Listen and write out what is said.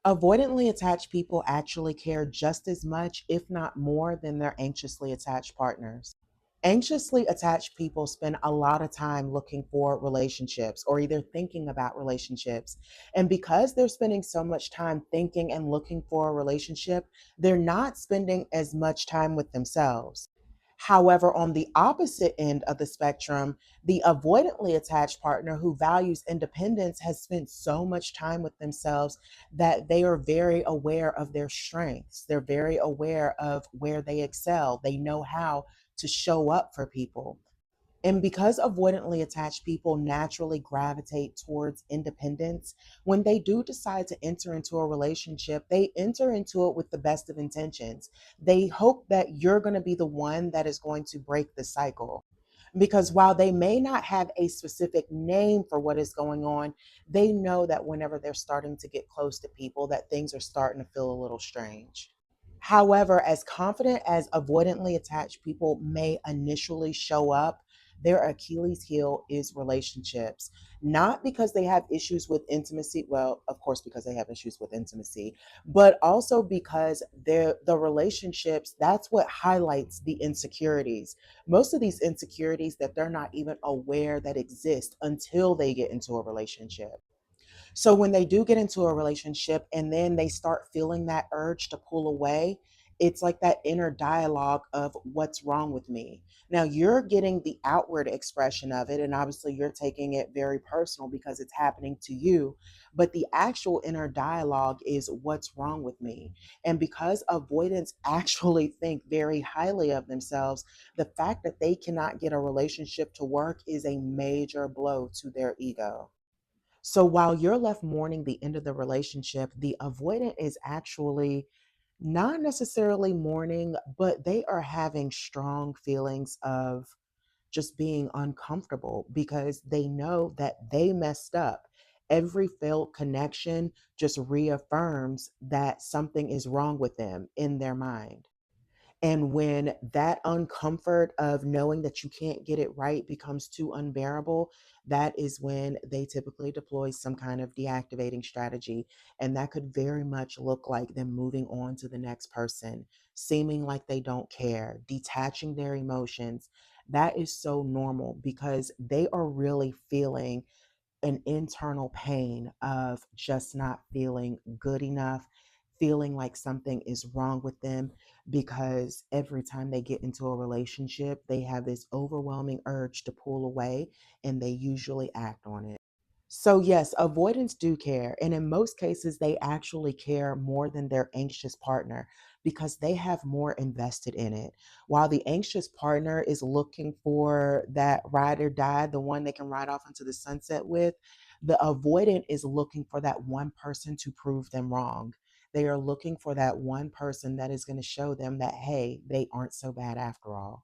Avoidantly attached people actually care just as much, if not more, than their anxiously attached partners. Anxiously attached people spend a lot of time looking for relationships or either thinking about relationships. And because they're spending so much time thinking and looking for a relationship, they're not spending as much time with themselves. However, on the opposite end of the spectrum, the avoidantly attached partner who values independence has spent so much time with themselves that they are very aware of their strengths. They're very aware of where they excel. They know how to show up for people. And because avoidantly attached people naturally gravitate towards independence, when they do decide to enter into a relationship, they enter into it with the best of intentions. They hope that you're going to be the one that is going to break the cycle. Because while they may not have a specific name for what is going on, they know that whenever they're starting to get close to people, that things are starting to feel a little strange. However, as confident as avoidantly attached people may initially show up, their Achilles heel is relationships. Not because they have issues with intimacy, well, of course, because they have issues with intimacy, but also because the relationships, that's what highlights the insecurities. Most of these insecurities that they're not even aware that exist until they get into a relationship. So when they do get into a relationship and then they start feeling that urge to pull away, it's like that inner dialogue of what's wrong with me. Now you're getting the outward expression of it, and obviously you're taking it very personal because it's happening to you. But the actual inner dialogue is what's wrong with me. And because avoidants actually think very highly of themselves, the fact that they cannot get a relationship to work is a major blow to their ego. So while you're left mourning the end of the relationship, the avoidant is actually not necessarily mourning, but they are having strong feelings of just being uncomfortable because they know that they messed up. Every failed connection just reaffirms that something is wrong with them in their mind. And when that uncomfort of knowing that you can't get it right becomes too unbearable, that is when they typically deploy some kind of deactivating strategy. And that could very much look like them moving on to the next person, seeming like they don't care, detaching their emotions. That is so normal because they are really feeling an internal pain of just not feeling good enough, feeling like something is wrong with them because every time they get into a relationship, they have this overwhelming urge to pull away and they usually act on it. So, yes, avoidants do care. And in most cases, they actually care more than their anxious partner because they have more invested in it. While the anxious partner is looking for that ride or die, the one they can ride off into the sunset with, the avoidant is looking for that one person to prove them wrong. They are looking for that one person that is going to show them that, hey, they aren't so bad after all.